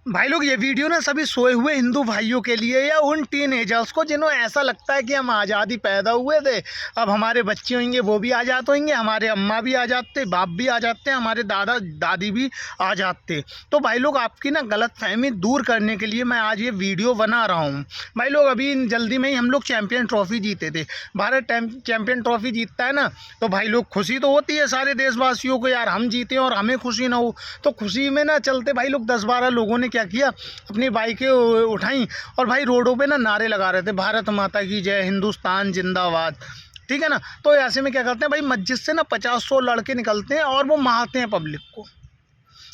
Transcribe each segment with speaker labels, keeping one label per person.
Speaker 1: भाई लोग ये वीडियो ना सभी सोए हुए हिंदू भाइयों के लिए या उन टीनेजर्स को जिन्हें ऐसा लगता है कि हम आज़ादी पैदा हुए थे, अब हमारे बच्चे होंगे वो भी आज़ाद होंगे, हमारे अम्मा भी आ जाते, बाप भी आ जाते, हमारे दादा दादी भी आ जाते। तो भाई लोग आपकी ना गलतफहमी दूर करने के लिए मैं आज ये वीडियो बना रहा हूँ। भाई लोग अभी जल्दी में ही हम लोग चैम्पियन ट्रॉफी जीते थे। भारत चैम्पियन ट्रॉफी जीतता है ना, तो भाई लोग खुशी तो होती है सारे देशवासियों को, यार हम जीते और हमें खुशी ना हो। तो खुशी में ना चलते भाई लोग 10-12 लोगों ने क्या किया, अपनी बाइकें उठाई और भाई रोडों पे ना नारे लगा रहे थे, भारत माता की जय, हिंदुस्तान जिंदाबाद। ठीक है ना। तो ऐसे में क्या करते हैं भाई, मस्जिद से ना 50-100 लड़के निकलते हैं और वो मारते हैं पब्लिक को।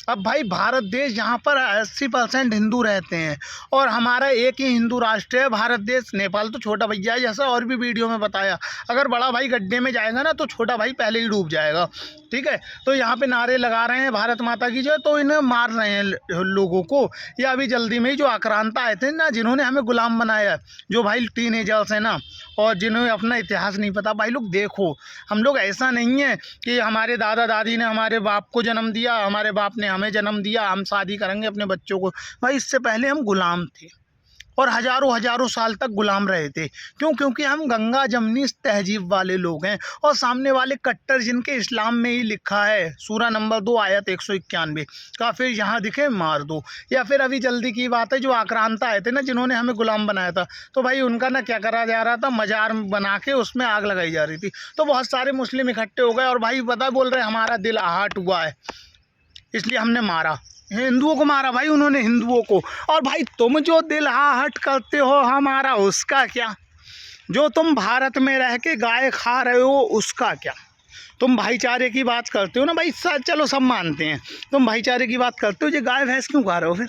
Speaker 1: अब भाई भारत देश जहाँ पर 80% हिंदू रहते हैं और हमारा एक ही हिंदू राष्ट्र है भारत देश। नेपाल तो छोटा भैया है, जैसा और भी वीडियो में बताया, अगर बड़ा भाई गड्ढे में जाएगा ना तो छोटा भाई पहले ही डूब जाएगा। ठीक है। तो यहाँ पे नारे लगा रहे हैं भारत माता की जय, तो इन्हें मार रहे हैं लोगों को। या अभी जल्दी में ही जो आक्रांता आए थे ना, जिन्होंने हमें गुलाम बनाया, जो भाई टीनेजर्स हैं ना, और जिन्हें अपना इतिहास नहीं पता। भाई लोग देखो, हम लोग ऐसा नहीं है कि हमारे दादा दादी ने हमारे बाप को जन्म दिया, हमारे बाप ने हमें जन्म दिया, हम शादी करेंगे अपने बच्चों को। भाई इससे पहले हम गुलाम थे और हज़ारों हज़ारों साल तक गुलाम रहे थे। क्यों? क्योंकि हम गंगा जमनी तहजीब वाले लोग हैं। और सामने वाले कट्टर, जिनके इस्लाम में ही लिखा है सूरा नंबर 2 आयत 191, काफिर यहाँ दिखे मार दो। या फिर अभी जल्दी की बात है, जो आक्रांता आए थे ना, जिन्होंने हमें गुलाम बनाया था, तो भाई उनका ना क्या करा जा रहा था, मजार बना के उसमें आग लगाई जा रही थी। तो बहुत सारे मुस्लिम इकट्ठे हो गए और भाई पता बोल रहे हमारा दिल आहट हुआ है, इसलिए हमने मारा। हिंदुओं को मारा भाई उन्होंने, हिंदुओं को। और भाई तुम जो दिल आहट करते हो हमारा, उसका क्या? जो तुम भारत में रह के गाय खा रहे हो, उसका क्या? तुम भाईचारे की बात करते हो ना भाई, चलो सब मानते हैं, तुम भाईचारे की बात करते हो, ये गाय भैंस क्यों खा रहे हो फिर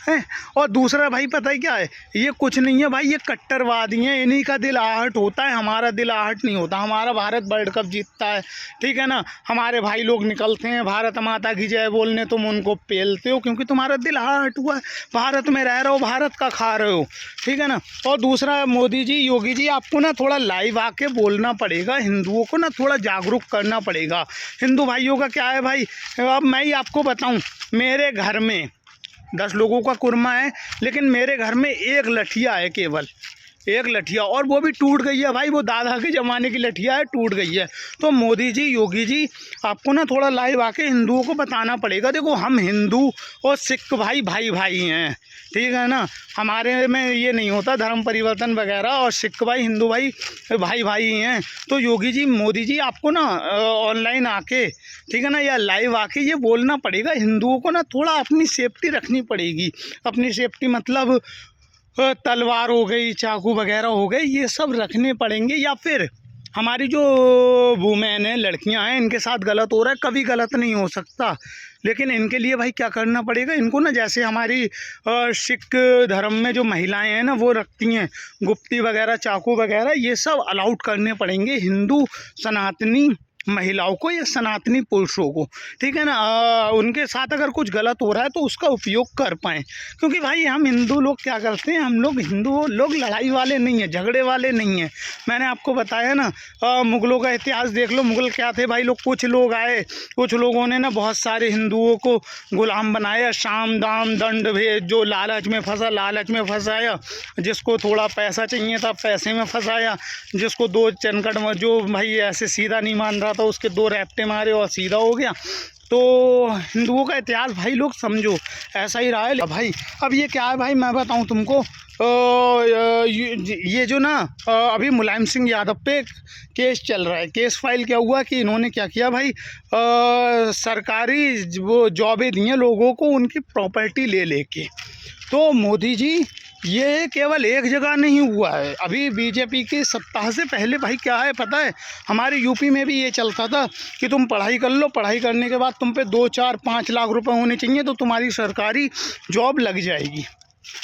Speaker 1: हैं? और दूसरा भाई पता है क्या है, ये कुछ नहीं है भाई, ये कट्टरवादी हैं, इन्हीं का दिल आहट होता है, हमारा दिल आहट नहीं होता। हमारा भारत वर्ल्ड कप जीतता है, ठीक है ना, हमारे भाई लोग निकलते हैं भारत माता की जय बोलने, तुम उनको पेलते हो क्योंकि तुम्हारा दिल आहट हुआ है, भारत में रह रहे हो, भारत का खा रहे हो। ठीक है ना। और दूसरा, मोदी जी, योगी जी, आपको ना थोड़ा लाइव आके बोलना पड़ेगा, हिंदुओं को ना थोड़ा जागरूक करना पड़ेगा। हिंदू भाइयों का क्या है भाई, अब मैं ही आपको बताऊँ, मेरे घर में 10 लोगों का कुरमा है, लेकिन मेरे घर में एक लठिया है, केवल एक लठिया, और वो भी टूट गई है भाई, वो दादा के ज़माने की लठिया है, टूट गई है। तो मोदी जी, योगी जी, आपको ना थोड़ा लाइव आके हिंदुओं को बताना पड़ेगा। देखो, हम हिंदू और सिख भाई भाई भाई हैं, ठीक है ना, हमारे में ये नहीं होता धर्म परिवर्तन वगैरह, और सिख भाई हिंदू भाई भाई भाई हैं। तो योगी जी, मोदी जी, आपको ना ऑनलाइन आके, ठीक है ना, या लाइव आके ये बोलना पड़ेगा, हिंदुओं को ना थोड़ा अपनी सेफ्टी रखनी पड़ेगी। अपनी सेफ्टी मतलब तलवार हो गई, चाकू वगैरह हो गए, ये सब रखने पड़ेंगे। या फिर हमारी जो वुमेन है, लड़कियां हैं, इनके साथ गलत हो रहा है, कभी गलत नहीं हो सकता, लेकिन इनके लिए भाई क्या करना पड़ेगा, इनको ना जैसे हमारी सिख धर्म में जो महिलाएं हैं ना, वो रखती हैं गुप्ती वगैरह, चाकू वगैरह, ये सब अलाउड करने पड़ेंगे हिंदू सनातनी महिलाओं को या सनातनी पुरुषों को। ठीक है ना। उनके साथ अगर कुछ गलत हो रहा है तो उसका उपयोग कर पाएँ, क्योंकि भाई हम हिंदू लोग क्या करते हैं, हम लोग हिंदू लोग लड़ाई वाले नहीं हैं, झगड़े वाले नहीं हैं। मैंने आपको बताया ना, मुग़लों का इतिहास देख लो, मुग़ल क्या थे भाई लोग, कुछ लोग आए, कुछ लोगों ने ना बहुत सारे हिंदुओं को गुलाम बनाया, साम दाम दंड भेद, जो लालच में फंसा लालच में फंसाया, जिसको थोड़ा पैसा चाहिए था पैसे में फंसाया, जिसको 2 चनकट में, जो भाई ऐसे सीधा नहीं मान रहा था, उसके 2 रैप्टे मारे और सीधा हो गया। तो हिंदुओं का इतिहास भाई लोग समझो, ऐसा ही रहा है भाई। अब ये क्या है भाई, मैं बताऊं तुमको, ये जो ना अभी मुलायम सिंह यादव पे केस चल रहा है। केस फाइल क्या हुआ कि इन्होंने क्या किया भाई, सरकारी वो जॉबें दी हैं लोगों को, उनकी प्रॉपर्टी ले लेके। तो मोदी जी, ये केवल एक जगह नहीं हुआ है, अभी बीजेपी की सत्ता से पहले भाई क्या है पता है, हमारे यूपी में भी ये चलता था कि तुम पढ़ाई कर लो, पढ़ाई करने के बाद तुम पे 2, 4, 5 लाख रुपए होने चाहिए तो तुम्हारी सरकारी जॉब लग जाएगी।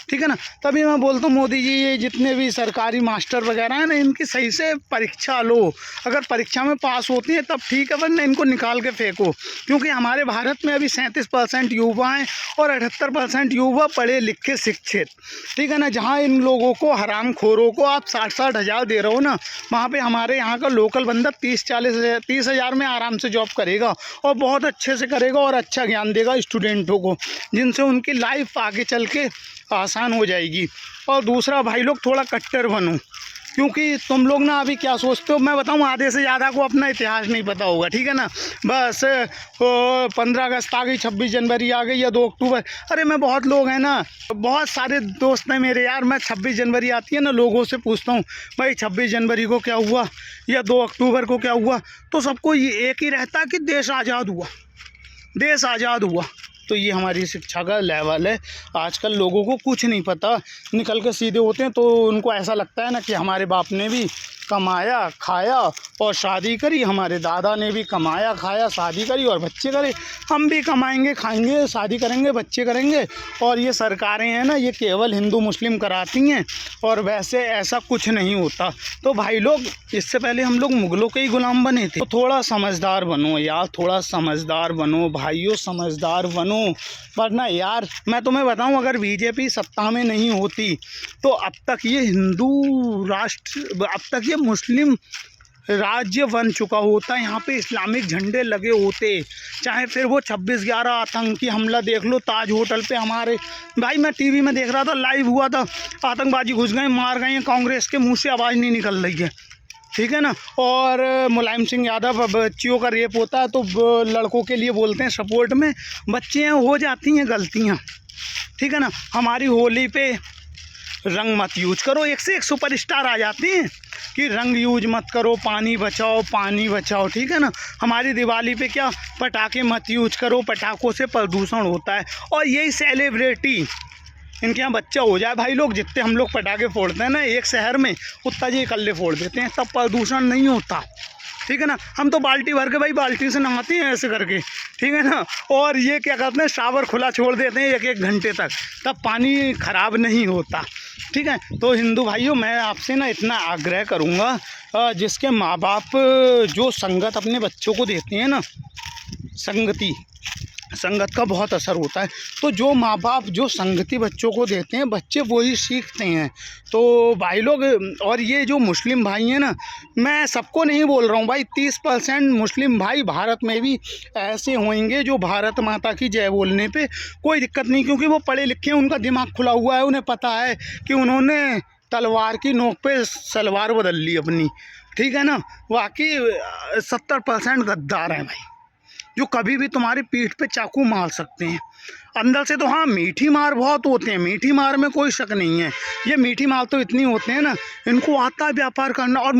Speaker 1: ठीक है ना। तभी मैं बोलता हूँ मोदी जी, ये जितने भी सरकारी मास्टर वगैरह हैं ना, इनकी सही से परीक्षा लो। अगर परीक्षा में पास होती हैं तब ठीक है, वरना इनको निकाल के फेंको। क्योंकि हमारे भारत में अभी 37% युवा हैं और 78% युवा पढ़े लिखे शिक्षित, ठीक है ना। जहाँ इन लोगों को, हरामखोरों को आप 60-60 हज़ार दे रहे हो ना, वहाँ पर हमारे यहाँ का लोकल बंदा 30 हज़ार में आराम से जॉब करेगा और बहुत अच्छे से करेगा और अच्छा ज्ञान देगा स्टूडेंटों को, जिनसे उनकी लाइफ आगे चल के आसान हो जाएगी। और दूसरा भाई लोग, थोड़ा कट्टर बनो, क्योंकि तुम लोग ना अभी क्या सोचते हो, मैं बताऊं, आधे से ज़्यादा को अपना इतिहास नहीं पता होगा, ठीक है ना। बस 15 अगस्त आ गई, 26 जनवरी आ गई या 2 अक्टूबर। अरे मैं, बहुत लोग हैं ना, बहुत सारे दोस्त हैं मेरे यार, मैं 26 जनवरी आती है ना, लोगों से पूछता हूँ भाई 26 जनवरी को क्या हुआ या 2 अक्टूबर को क्या हुआ, तो सबको ये एक ही रहता है कि देश आज़ाद हुआ, देश आज़ाद हुआ। तो ये हमारी शिक्षा का लेवल है। आजकल लोगों को कुछ नहीं पता, निकल के सीधे होते हैं, तो उनको ऐसा लगता है ना कि हमारे बाप ने भी कमाया खाया और शादी करी, हमारे दादा ने भी कमाया खाया शादी करी और बच्चे करे, हम भी कमाएंगे खाएंगे शादी करेंगे बच्चे करेंगे। और ये सरकारें हैं ना, ये केवल हिंदू मुस्लिम कराती हैं, और वैसे ऐसा कुछ नहीं होता। तो भाई लोग, इससे पहले हम लोग मुग़लों के ही गुलाम बने थे, तो थोड़ा समझदार बनो यार, थोड़ा समझदार बनो भाइयों, समझदार बनो। वरना यार मैं तुम्हें बताऊं, अगर बीजेपी सत्ता में नहीं होती तो अब तक ये हिंदू राष्ट्र, अब तक ये मुस्लिम राज्य बन चुका होता, यहाँ पे इस्लामिक झंडे लगे होते। चाहे फिर वो 26/11 आतंकी हमला देख लो ताज होटल पे हमारे, भाई मैं टीवी में देख रहा था, लाइव हुआ था, आतंकवादी घुस गए मार गए, कांग्रेस के मुंह से आवाज़ नहीं निकल रही है, ठीक है ना। और मुलायम सिंह यादव, बच्चियों का रेप होता है तो लड़कों के लिए बोलते हैं सपोर्ट में, बच्चे हैं, हो जाती हैं गलतियाँ, ठीक है ना। हमारी होली पे रंग मत यूज करो, एक से एक सुपरस्टार आ जाते हैं कि रंग यूज मत करो, पानी बचाओ पानी बचाओ, ठीक है ना। हमारी दिवाली पे क्या, पटाखे मत यूज करो, पटाखों से प्रदूषण होता है। और यही सेलिब्रिटी, इनके यहाँ बच्चा हो जाए भाई लोग, जितने हम लोग पटाखे फोड़ते हैं ना एक शहर में, उतना जी इकल्ले फोड़ देते हैं, तब प्रदूषण नहीं होता, ठीक है ना। हम तो बाल्टी भर के भाई बाल्टी से नहाते हैं ऐसे करके, ठीक है ना। और ये क्या करते हैं, शावर खुला छोड़ देते हैं 1-1 घंटे तक, तब पानी ख़राब नहीं होता, ठीक है। तो हिंदू भाइयों, मैं आपसे ना इतना आग्रह करूँगा, जिसके माँ बाप जो संगत अपने बच्चों को देते हैं ना, संगत का बहुत असर होता है। तो जो माँ बाप जो संगति बच्चों को देते हैं, बच्चे वही सीखते हैं। तो भाई लोग, और ये जो मुस्लिम भाई हैं ना, मैं सबको नहीं बोल रहा हूँ भाई, 30% मुस्लिम भाई भारत में भी ऐसे होंगे जो भारत माता की जय बोलने पे कोई दिक्कत नहीं, क्योंकि वो पढ़े लिखे हैं, उनका दिमाग खुला हुआ है, उन्हें पता है कि उन्होंने तलवार की नोक पे सलवार बदल ली अपनी, ठीक है ना। बाकी 70% गद्दार हैं भाई, जो कभी भी तुम्हारी पीठ पे चाकू मार सकते हैं अंदर से। तो हाँ, मीठी मार बहुत होते हैं, मीठी मार में कोई शक नहीं है, ये मीठी मार तो इतनी होते हैं ना, इनको आता है व्यापार करना। और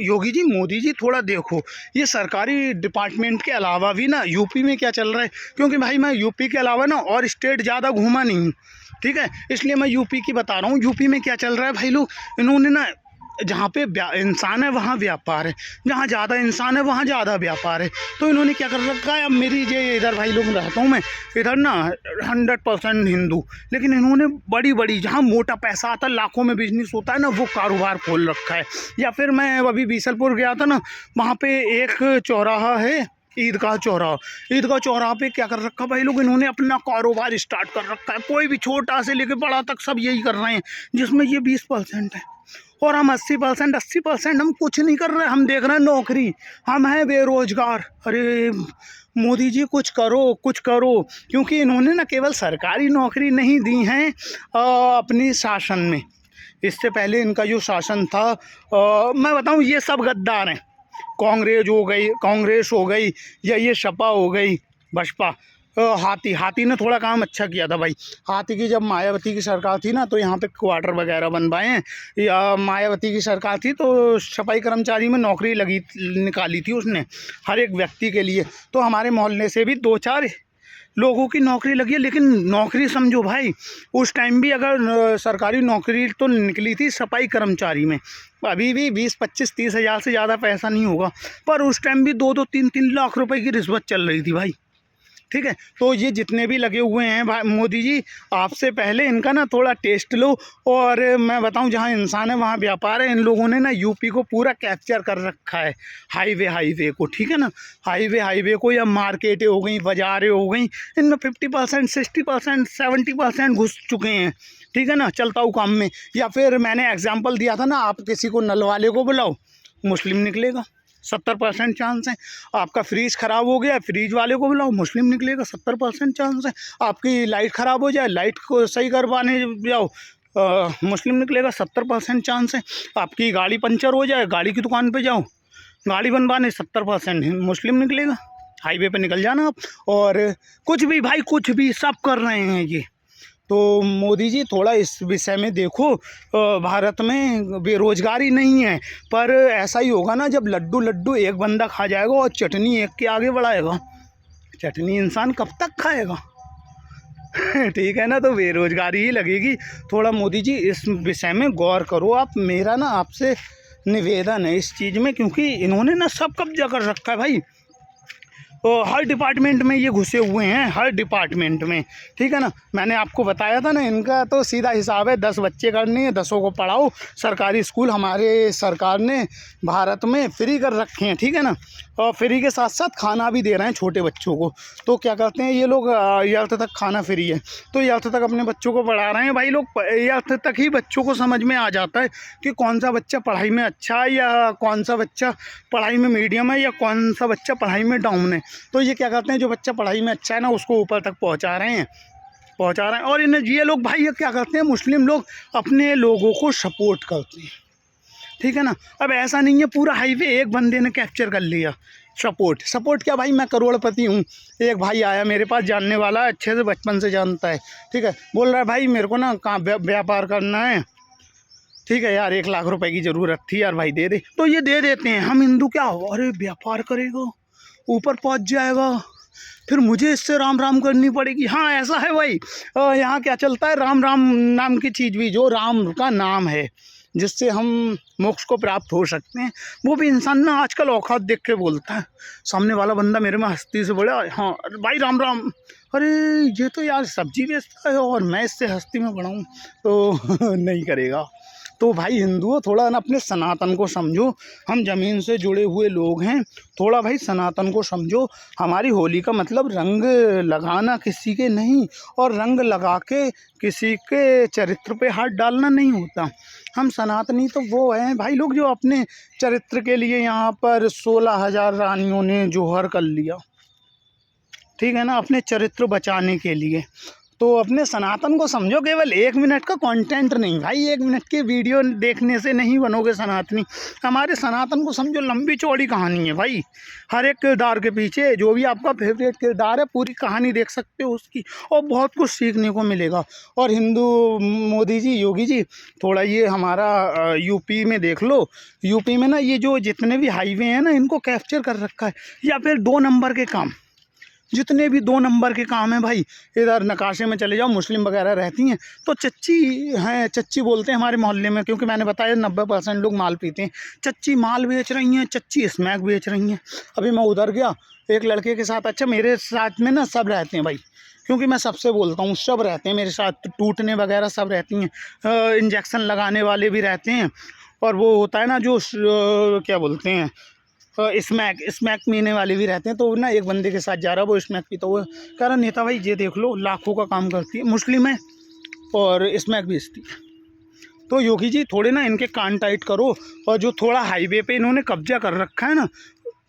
Speaker 1: योगी जी, मोदी जी, थोड़ा देखो ये सरकारी डिपार्टमेंट के अलावा भी ना यूपी में क्या चल रहा है, क्योंकि भाई मैं यूपी के अलावा ना और स्टेट ज़्यादा घूमा नहीं, ठीक है, इसलिए मैं यूपी की बता रहा हूँ। यूपी में क्या चल रहा है भाई लोग, इन्होंने ना, जहाँ पे इंसान है वहाँ व्यापार है, जहाँ ज़्यादा इंसान है वहाँ ज़्यादा व्यापार है। तो इन्होंने क्या कर रखा है, अब मेरी ये इधर भाई लोग रहता हूँ मैं, इधर ना 100% हिंदू, लेकिन इन्होंने बड़ी बड़ी, जहाँ मोटा पैसा आता है, लाखों में बिजनेस होता है ना, वो कारोबार खोल रखा है। या फिर मैं अभी बीसलपुर गया था ना, वहाँ पे एक चौराहा है, ईदगाह चौराहा पे क्या कर रखा भाई लोग, इन्होंने अपना कारोबार स्टार्ट कर रखा है। कोई भी छोटा से लेके बड़ा तक सब यही कर रहे हैं, जिसमें ये 20% है, और हम 80% हम कुछ नहीं कर रहे, हम देख रहे हैं नौकरी, हम हैं बेरोजगार। अरे मोदी जी, कुछ करो, क्योंकि इन्होंने ना केवल सरकारी नौकरी नहीं दी हैं अपनी शासन में, इससे पहले इनका जो शासन था, मैं बताऊं, ये सब गद्दार हैं। कांग्रेस हो गई या ये सपा हो गई, बसपा, हाथी ने थोड़ा काम अच्छा किया था भाई। हाथी की जब मायावती की सरकार थी ना, तो यहाँ पे क्वार्टर वगैरह बनवाए हैं, या मायावती की सरकार थी तो सफाई कर्मचारी में नौकरी निकाली थी उसने हर एक व्यक्ति के लिए। तो हमारे मोहल्ले से भी 2-4 लोगों की नौकरी लगी है। लेकिन नौकरी समझो भाई, उस टाइम भी अगर सरकारी नौकरी तो निकली थी सफाई कर्मचारी में, अभी भी 20-25-30 हज़ार से ज़्यादा पैसा नहीं होगा, पर उस टाइम भी 2-2, 3-3 लाख रुपए की रिश्वत चल रही थी भाई, ठीक है। तो ये जितने भी लगे हुए हैं भाई मोदी जी, आपसे पहले इनका ना थोड़ा टेस्ट लो। और मैं बताऊं, जहां इंसान है वहां व्यापार है। इन लोगों ने ना यूपी को पूरा कैप्चर कर रखा है, हाईवे को, ठीक है ना। हाईवे को, या मार्केटें हो गई, बाजारें हो गई, इनमें 50%, 60%, 70% घुस चुके हैं, ठीक है ना, चलता हूँ काम में। या फिर मैंने एग्जाम्पल दिया था ना, आप किसी को नल वाले को बुलाओ, मुस्लिम निकलेगा, 70% चांस है। आपका फ्रीज ख़राब हो गया, फ्रीज वाले को बुलाओ, मुस्लिम निकलेगा, 70% चांस है। आपकी लाइट ख़राब हो जाए, लाइट को सही करवाने जाओ, मुस्लिम निकलेगा, 70% चांस है। आपकी गाड़ी पंचर हो जाए, गाड़ी की दुकान पे जाओ, गाड़ी बनवाने, 70% मुस्लिम निकलेगा। हाईवे पे निकल जाना आप। और कुछ भी भाई, कुछ भी सब कर रहे हैं ये। तो मोदी जी थोड़ा इस विषय में देखो। भारत में बेरोजगारी नहीं है, पर ऐसा ही होगा ना, जब लड्डू एक बंदा खा जाएगा और चटनी एक के आगे बढ़ाएगा, चटनी इंसान कब तक खाएगा? ठीक है ना, तो बेरोजगारी ही लगेगी। थोड़ा मोदी जी इस विषय में गौर करो आप। मेरा ना आपसे निवेदन है इस चीज़ में, क्योंकि इन्होंने ना सब कब्जा कर रखा है भाई। तो हर डिपार्टमेंट में ये घुसे हुए हैं, हर डिपार्टमेंट में, ठीक है ना। मैंने आपको बताया था ना, इनका तो सीधा हिसाब है, 10 बच्चे करने हैं, 10 को पढ़ाओ। सरकारी स्कूल हमारे सरकार ने भारत में फ्री कर रखे हैं, ठीक है ना। और फ्री के साथ साथ खाना भी दे रहे हैं छोटे बच्चों को। तो क्या करते हैं ये लोग, एट्थ तक खाना फ्री है, तो एट्थ तक अपने बच्चों को पढ़ा रहे हैं भाई लोग। एट्थ तक ही बच्चों को समझ में आ जाता है कि कौन सा बच्चा पढ़ाई में अच्छा है, या कौन सा बच्चा पढ़ाई में मीडियम है, या कौन सा बच्चा पढ़ाई में डाउन है। तो ये क्या करते हैं, जो बच्चा पढ़ाई में अच्छा है ना, उसको ऊपर तक पहुंचा रहे हैं। और इन्हें ये लोग भाई ये क्या करते हैं, मुस्लिम लोग अपने लोगों को सपोर्ट करते हैं, ठीक है ना। अब ऐसा नहीं है पूरा हाईवे एक बंदे ने कैप्चर कर लिया। सपोर्ट क्या भाई, मैं करोड़पति हूँ। एक भाई आया मेरे पास, जानने वाला, अच्छे से बचपन से जानता है, ठीक है। बोल रहा है भाई मेरे को ना कहाँ व्यापार करना है, ठीक है यार, 1 लाख रुपए की ज़रूरत थी यार भाई, दे दे। तो ये दे देते हैं। हम हिंदू क्या हो, अरे व्यापार करेगा, ऊपर पहुंच जाएगा, फिर मुझे इससे राम राम करनी पड़ेगी। हाँ ऐसा है भाई, यहाँ क्या चलता है, राम राम नाम की चीज़ भी, जो राम का नाम है जिससे हम मोक्ष को प्राप्त हो सकते हैं, वो भी इंसान ना आजकल औकात देख के बोलता है। सामने वाला बंदा मेरे में हस्ती से बोला, हाँ भाई राम राम, अरे ये तो यार सब्जी बेचता है और मैं इससे हस्ती में बढ़ाऊँ, तो नहीं करेगा। तो भाई हिंदुओं, थोड़ा ना अपने सनातन को समझो। हम ज़मीन से जुड़े हुए लोग हैं, थोड़ा भाई सनातन को समझो। हमारी होली का मतलब रंग लगाना किसी के नहीं, और रंग लगा के किसी के चरित्र पे हाथ डालना नहीं होता। हम सनातनी तो वो हैं भाई लोग जो अपने चरित्र के लिए यहाँ पर 16,000 रानियों ने जोहर कर लिया, ठीक है ना, अपने चरित्र बचाने के लिए। तो अपने सनातन को समझो। केवल 1 मिनट का कंटेंट नहीं भाई, 1 मिनट की वीडियो देखने से नहीं बनोगे सनातनी। हमारे सनातन को समझो, लंबी चौड़ी कहानी है भाई। हर एक किरदार के पीछे जो भी आपका फेवरेट किरदार है, पूरी कहानी देख सकते हो उसकी, और बहुत कुछ सीखने को मिलेगा। और हिंदू मोदी जी, योगी जी, थोड़ा ये हमारा यूपी में देख लो। यूपी में ना ये जो जितने भी हाईवे हैं ना, इनको कैप्चर कर रखा है। या फिर 2 नंबर के काम, जितने भी 2 नंबर के काम हैं भाई, इधर नकाशे में चले जाओ, मुस्लिम वगैरह रहती हैं, तो चच्ची हैं, चच्ची बोलते हैं हमारे मोहल्ले में, क्योंकि मैंने बताया 90% लोग माल पीते हैं। चच्ची माल बेच रही हैं, चच्ची स्मैक बेच रही हैं। अभी मैं उधर गया एक लड़के के साथ, अच्छा मेरे साथ में ना सब रहते हैं भाई, क्योंकि मैं सबसे बोलता हूँ, सब रहते हैं मेरे साथ, टूटने वगैरह सब रहती हैं, इंजेक्शन लगाने वाले भी रहते हैं, और वो होता है ना जो क्या बोलते हैं, स्मैक पीने वाले भी रहते हैं। तो ना एक बंदे के साथ जा रहा, वो स्मैक पीता, वो कह रहा नेता भाई ये देख लो, लाखों का काम करती है, मुस्लिम है और स्मैक बेचती है। तो योगी जी थोड़े ना इनके कान टाइट करो, और जो थोड़ा हाईवे पे इन्होंने कब्जा कर रखा है ना,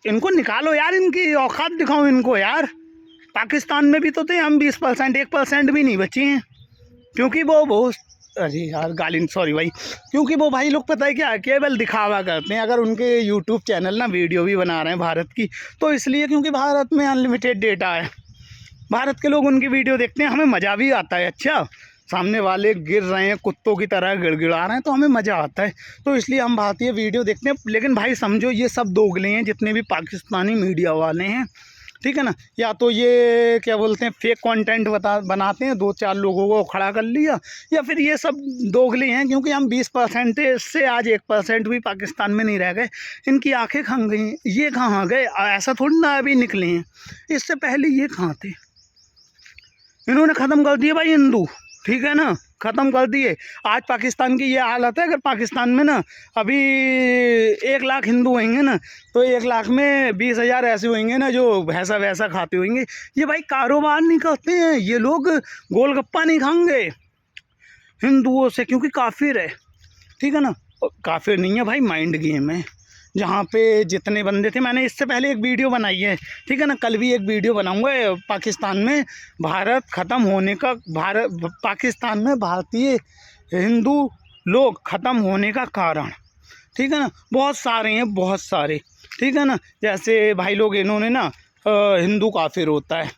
Speaker 1: इनको निकालो यार, इनकी औकात दिखाओ इनको यार। पाकिस्तान में भी तो थे हम, 20%, 1% भी नहीं बचे हैं, क्योंकि वो अरे यार गाली, सॉरी भाई, क्योंकि वो भाई लोग पता है क्या, केवल दिखावा करते हैं। अगर उनके यूट्यूब चैनल ना वीडियो भी बना रहे हैं भारत की, तो इसलिए क्योंकि भारत में अनलिमिटेड डेटा है, भारत के लोग उनकी वीडियो देखते हैं, हमें मज़ा भी आता है। अच्छा सामने वाले गिर रहे हैं, कुत्तों की तरह गिड़गिड़ा रहे हैं, तो हमें मज़ा आता है, तो इसलिए हम भारतीय वीडियो देखते हैं। लेकिन भाई समझो, ये सब दोगले हैं जितने भी पाकिस्तानी मीडिया वाले हैं, ठीक है ना। या तो ये क्या बोलते हैं, फेक कंटेंट बनाते हैं, 2-4 लोगों को खड़ा कर लिया, या फिर ये सब दोगले हैं, क्योंकि हम 20% से आज 1% भी पाकिस्तान में नहीं रह गए। इनकी आंखें खंग गई, ये कहाँ गए, ऐसा थोड़ी ना अभी निकले हैं, इससे पहले ये कहाँ थे। इन्होंने ख़त्म कर दिए भाई हिंदू, ठीक है ना, ख़त्म कर दिए। आज पाकिस्तान की ये हालत है, अगर पाकिस्तान में ना अभी 1 लाख हिंदू होंगे ना, तो 1 लाख में 20,000 ऐसे होंगे ना जो भैंसा वैसा खाते होंगे। ये भाई कारोबार नहीं करते हैं, ये लोग गोलगप्पा नहीं खाएंगे हिंदुओं से, क्योंकि काफिर है, ठीक है ना। काफिर नहीं है भाई, माइंड गेम है। जहाँ पे जितने बंदे थे, मैंने इससे पहले एक वीडियो बनाई है, ठीक है ना, कल भी एक वीडियो बनाऊंगा पाकिस्तान में भारत ख़त्म होने का, पाकिस्तान में भारतीय हिंदू लोग ख़त्म होने का कारण, ठीक है ना। बहुत सारे हैं, बहुत सारे, ठीक है ना। जैसे भाई लोग इन्होंने ना हिंदू काफिर होता है,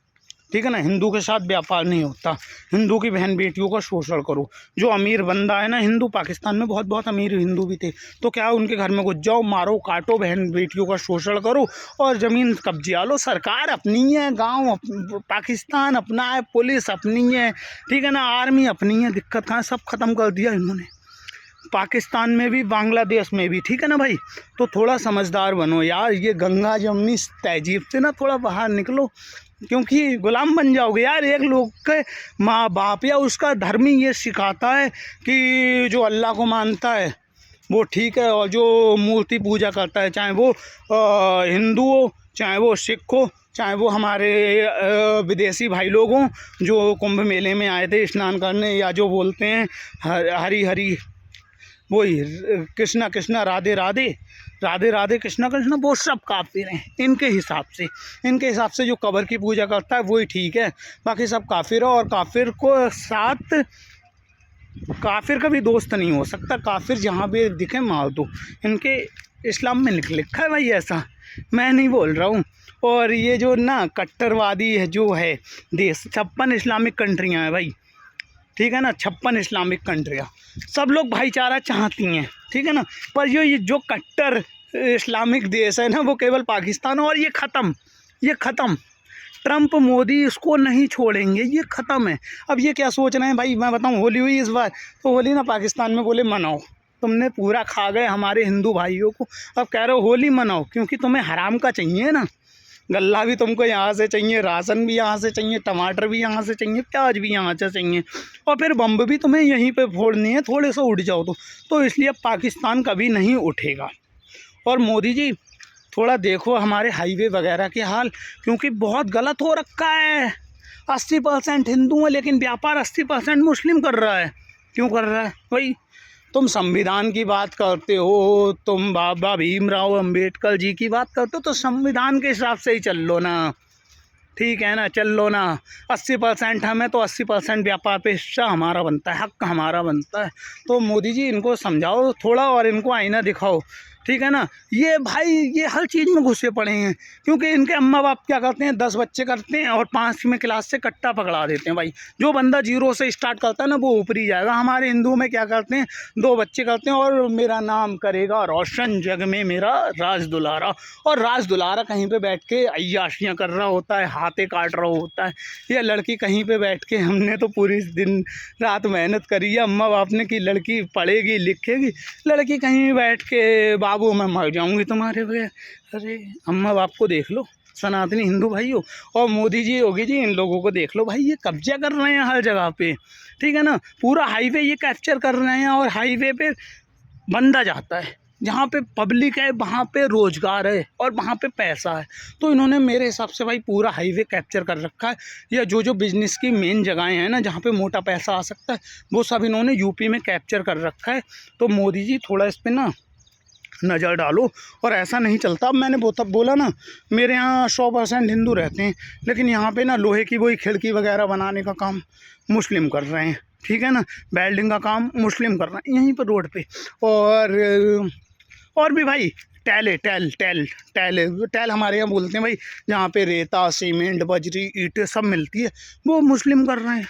Speaker 1: ठीक है ना, हिंदू के साथ व्यापार नहीं होता, हिंदू की बहन बेटियों का शोषण करो। जो अमीर बंदा है ना हिंदू, पाकिस्तान में बहुत बहुत अमीर हिंदू भी थे, तो क्या उनके घर में घुस जाओ, मारो काटो, बहन बेटियों का शोषण करो और ज़मीन कब्जे लो। सरकार अपनी है, गांव पाकिस्तान अपना है, पुलिस अपनी है, ठीक है ना, आर्मी अपनी है। दिक्कत कहाँ, सब ख़त्म कर दिया इन्होंने, पाकिस्तान में भी, बांग्लादेश में भी, ठीक है ना भाई। तो थोड़ा समझदार बनो यार, ये गंगा जमनी तहजीब से ना थोड़ा बाहर निकलो, क्योंकि गुलाम बन जाओगे यार। एक लोग के माँ बाप या उसका धर्म ही ये सिखाता है कि जो अल्लाह को मानता है वो ठीक है, और जो मूर्ति पूजा करता है, चाहे वो हिंदू हो, चाहे वो सिख हो, चाहे वो हमारे विदेशी भाई लोग हों जो कुंभ मेले में आए थे स्नान करने, या जो बोलते हैं हरी हरी, वही कृष्णा कृष्णा राधे राधे, राधे राधे कृष्णा कृष्णा, वो सब काफिर हैं इनके हिसाब से। इनके हिसाब से जो कब्र की पूजा करता है वही ठीक है, बाकी सब काफिर है। और काफिर को साथ, काफिर का भी दोस्त नहीं हो सकता, काफिर जहाँ भी दिखे मार दो। इनके इस्लाम में लिखा है भाई, ऐसा मैं नहीं बोल रहा हूँ। और ये जो ना कट्टरवादी है जो है देश, 56 इस्लामिक कंट्रियाँ हैं भाई, ठीक है ना, 56 इस्लामिक कंट्रियाँ, सब लोग भाईचारा चाहती हैं, ठीक है ना। पर ये जो कट्टर इस्लामिक देश है ना, वो केवल पाकिस्तान, और ये ख़त्म। ट्रंप मोदी इसको नहीं छोड़ेंगे, ये ख़त्म है। अब ये क्या सोच रहे हैं भाई, मैं बताऊं, होली हुई इस बार, तो होली ना पाकिस्तान में बोले मनाओ, तुमने पूरा खा गए हमारे हिंदू भाइयों को, अब कह रहे हो होली मनाओ, क्योंकि तुम्हें हराम का चाहिए ना। गल्ला भी तुमको यहाँ से चाहिए, राशन भी यहाँ से चाहिए, टमाटर भी यहाँ से चाहिए, प्याज भी यहाँ से चाहिए, और फिर बम्ब भी तुम्हें यहीं पे फोड़नी है, थोड़े से उठ जाओ तो इसलिए पाकिस्तान कभी नहीं उठेगा। और मोदी जी थोड़ा देखो हमारे हाईवे वगैरह के हाल, क्योंकि बहुत गलत हो रखा है। 80% हिंदू है, लेकिन व्यापार 80% मुस्लिम कर रहा है। क्यों कर रहा है भाई? तुम संविधान की बात करते हो, तुम बाबा भीमराव अंबेडकर जी की बात करते हो, तो संविधान के हिसाब से ही चल लो ना, ठीक है ना, चल लो ना। 80% हमें, तो 80% व्यापार पे हिस्सा हमारा बनता है, हक हमारा बनता है। तो मोदी जी इनको समझाओ थोड़ा, और इनको आईना दिखाओ, ठीक है ना। ये भाई ये हर चीज़ में घुसे पड़े हैं, क्योंकि इनके अम्मा बाप क्या करते हैं, 10 बच्चे करते हैं और 5वीं क्लास से कट्टा पकड़ा देते हैं। भाई जो बंदा 0 से स्टार्ट करता है ना, वो ऊपरी जाएगा। हमारे हिंदुओं में क्या करते हैं, 2 बच्चे करते हैं और मेरा नाम करेगा रोशन जग में मेरा राज दुलारा, और राज दुलारा कहीं पे बैठ के अय्याशियाँ कर रहा होता है, हाथे काट रहा होता है। या लड़की कहीं पे बैठ के, हमने तो पूरी दिन रात मेहनत करी है अम्मा बाप ने कि लड़की पढ़ेगी लिखेगी, लड़की कहीं बैठ के बाबू मैं मर जाऊंगी तुम्हारे बगैर। अरे अम्मा बाप को देख लो, सनातनी हिंदू भाइयों, और मोदी जी योगी जी, इन लोगों को देख लो भाई, ये कब्जा कर रहे हैं हर जगह पे, ठीक है ना। पूरा हाईवे ये कैप्चर कर रहे हैं, और हाईवे पे बंदा जाता है, जहाँ पे पब्लिक है वहाँ पे रोज़गार है और वहाँ पे पैसा है। तो इन्होंने मेरे हिसाब से भाई पूरा हाईवे कैप्चर कर रखा है, या जो जो बिज़नेस की मेन जगहें हैं ना, जहाँ पे मोटा पैसा आ सकता है, वो सब इन्होंने यूपी में कैप्चर कर रखा है। तो मोदी जी थोड़ा इस पर ना नज़र डालो, और ऐसा नहीं चलता। अब मैंने बोला ना, मेरे यहाँ 100% हिंदू रहते हैं, लेकिन यहाँ पे ना लोहे की वही खिड़की वगैरह बनाने का काम मुस्लिम कर रहे हैं, ठीक है ना, वेल्डिंग का काम मुस्लिम कर रहे हैं यहीं पर रोड पे। और भी भाई टैल हमारे यहाँ बोलते हैं भाई, जहाँ पे रेता सीमेंट बजरी ईंटें सब मिलती है, वो मुस्लिम कर रहे हैं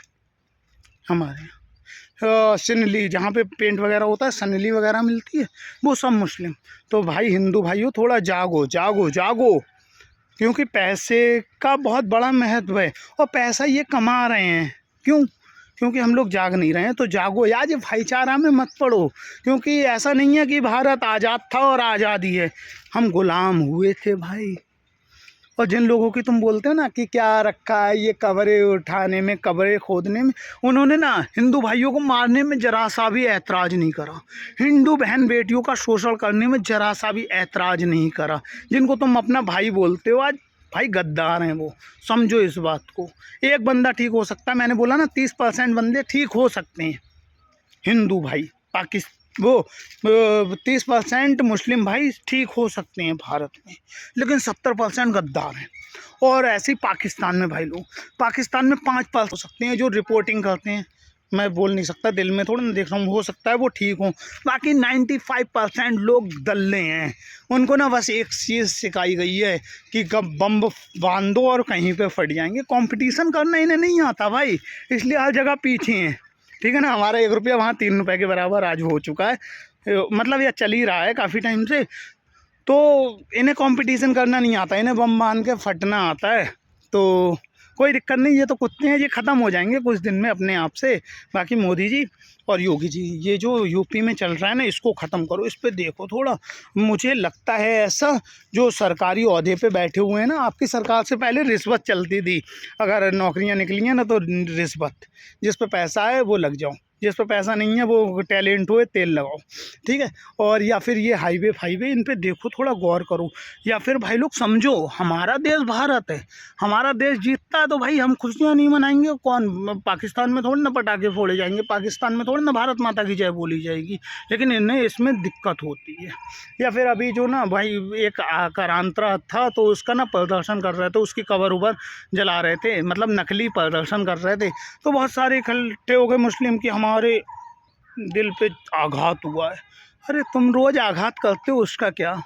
Speaker 1: हमारे यहाँ। सनली जहाँ पे पेंट वगैरह होता है, सनली वगैरह मिलती है, वो सब मुस्लिम। तो भाई हिंदू भाइयों थोड़ा जागो जागो जागो, क्योंकि पैसे का बहुत बड़ा महत्व है, और पैसा ये कमा रहे हैं। क्यों? क्योंकि हम लोग जाग नहीं रहे हैं। तो जागो यार, ये भाईचारा में मत पड़ो, क्योंकि ऐसा नहीं है कि भारत आज़ाद था और आज़ादी है, हम गुलाम हुए थे भाई, और जिन लोगों की तुम बोलते हो ना कि क्या रखा है ये कब्रें उठाने में, कब्रें खोदने में, उन्होंने ना हिंदू भाइयों को मारने में जरा सा भी ऐतराज़ नहीं करा, हिंदू बहन बेटियों का शोषण करने में जरा सा भी ऐतराज़ नहीं करा। जिनको तुम अपना भाई बोलते हो आज भाई गद्दार हैं वो, समझो इस बात को। एक बंदा ठीक हो सकता है, मैंने बोला ना 30% बंदे ठीक हो सकते हैं हिंदू भाई, वो 30% मुस्लिम भाई ठीक हो सकते हैं भारत में, लेकिन 70% गद्दार हैं। और ऐसे ही पाकिस्तान में भाई लोग, पाकिस्तान में 5% हो सकते हैं जो रिपोर्टिंग करते हैं, मैं बोल नहीं सकता, दिल में थोड़ा ना देख रहा हूँ, हो सकता है वो ठीक हो, बाकी 95% लोग दल्ले हैं। उनको ना बस एक चीज़ सिखाई गई है कि कब बम बांधो और कहीं पे फट जाएंगे। कंपटीशन करना इन्हें नहीं आता भाई, इसलिए हर जगह पीछे हैं, ठीक है ना। हमारा 1 रुपया वहाँ 3 रुपये के बराबर आज हो चुका है, मतलब यह चल ही रहा है काफ़ी टाइम से। तो इन्हें कंपटीशन करना नहीं आता, इन्हें बम बांध के फटना आता है। तो कोई दिक्कत नहीं, ये तो कुत्ते हैं, ये ख़त्म हो जाएंगे कुछ दिन में अपने आप से। बाकी मोदी जी और योगी जी, ये जो यूपी में चल रहा है ना, इसको ख़त्म करो, इस पे देखो थोड़ा। मुझे लगता है ऐसा, जो सरकारी ओहदे पे बैठे हुए हैं ना, आपकी सरकार से पहले रिश्वत चलती थी, अगर नौकरियां निकली हैं ना तो रिश्वत, जिस पे पैसा है वो लग जाओ, जिस पर पैसा नहीं है वो टैलेंट हुए तेल लगाओ, ठीक है। और या फिर ये हाईवे इन पे देखो, थोड़ा गौर करो। या फिर भाई लोग समझो, हमारा देश भारत है, हमारा देश जीतता है तो भाई हम खुशियाँ नहीं मनाएंगे। कौन, पाकिस्तान में थोड़ी ना पटाखे फोड़े जाएंगे, पाकिस्तान में थोड़ी ना भारत माता की जय बोली जाएगी, लेकिन इन्हें इसमें दिक्कत होती है। या फिर अभी जो ना भाई एक आक्रांता था, तो उसका ना प्रदर्शन कर रहे थे, उसकी कवर उबर जला रहे थे, मतलब नकली प्रदर्शन कर रहे थे, तो बहुत सारे इकट्ठे हो गए मुस्लिम की हमारे दिल पे आघात हुआ है। अरे तुम रोज़ आघात करते हो, उसका क्या।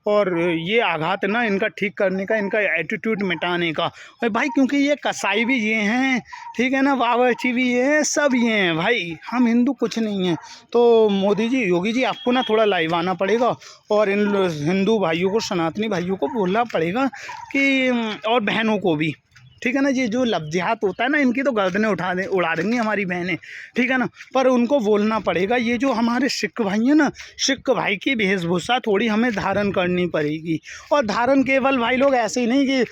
Speaker 1: और ये आघात ना इनका ठीक करने का, इनका एटीट्यूड मिटाने का। और भाई क्योंकि ये कसाई भी ये हैं, ठीक है ना, बावर्ची भी ये हैं, सब ये हैं भाई, हम हिंदू कुछ नहीं हैं। तो मोदी जी, योगी जी, आपको ना थोड़ा लाइव आना पड़ेगा और इन हिंदू भाइयों को, सनातनी भाइयों को बोलना पड़ेगा कि, और बहनों को भी, ठीक है ना, ये जो लफ्ज़ियात होता है ना, इनकी तो गर्दनें उड़ा देंगी हमारी बहनें, ठीक है ना। पर उनको बोलना पड़ेगा, ये जो हमारे सिख भाई हैं ना, सिख भाई की वेशभूषा थोड़ी हमें धारण करनी पड़ेगी। और धारण केवल भाई लोग ऐसे ही नहीं कि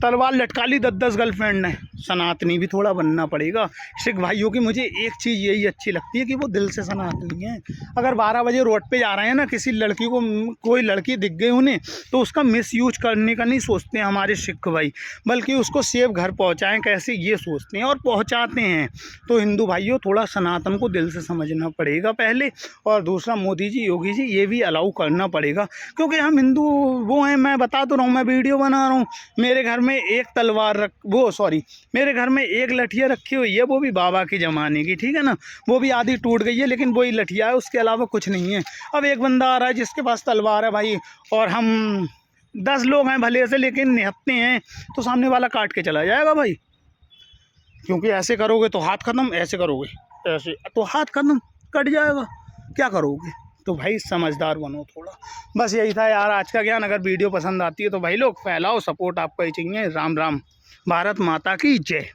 Speaker 1: तलवार लटका ली 10-10 गर्लफ्रेंड ने, सनातनी भी थोड़ा बनना पड़ेगा। सिख भाइयों की मुझे एक चीज़ यही अच्छी लगती है कि वो दिल से सनातनी हैं। अगर 12 बजे रोड पे जा रहे हैं ना, किसी लड़की को, कोई लड़की दिख गई उन्हें, तो उसका मिसयूज करने का नहीं सोचते हैं हमारे सिख भाई, बल्कि उसको सेफ घर पहुँचाएँ कैसे, ये सोचते हैं और पहुँचाते हैं। तो हिंदू भाइयों, थोड़ा सनातन को दिल से समझना पड़ेगा पहले, और दूसरा मोदी जी, योगी जी, ये भी अलाउ करना पड़ेगा, क्योंकि हम हिंदू वो हैं। मैं बता तो रहा हूँ, मैं वीडियो बना रहा हूँ, मेरे घर में एक तलवार मेरे घर में एक लठिया रखी हुई है, वो भी बाबा के ज़माने की, ठीक है ना, वो भी आधी टूट गई है, लेकिन वही लठिया है, उसके अलावा कुछ नहीं है। अब एक बंदा आ रहा है जिसके पास तलवार है भाई, और हम 10 लोग हैं भले से, लेकिन निहत्ते हैं, तो सामने वाला काट के चला जाएगा भाई। क्योंकि ऐसे करोगे तो हाथ ख़त्म, ऐसे करोगे ऐसे तो हाथ ख़त्म, कट जाएगा, क्या करोगे। तो भाई समझदार बनो थोड़ा। बस यही था यार आज का ज्ञान। अगर वीडियो पसंद आती है तो भाई लोग फैलाओ, सपोर्ट आपका ही चाहिए। राम राम, भारत माता की जय।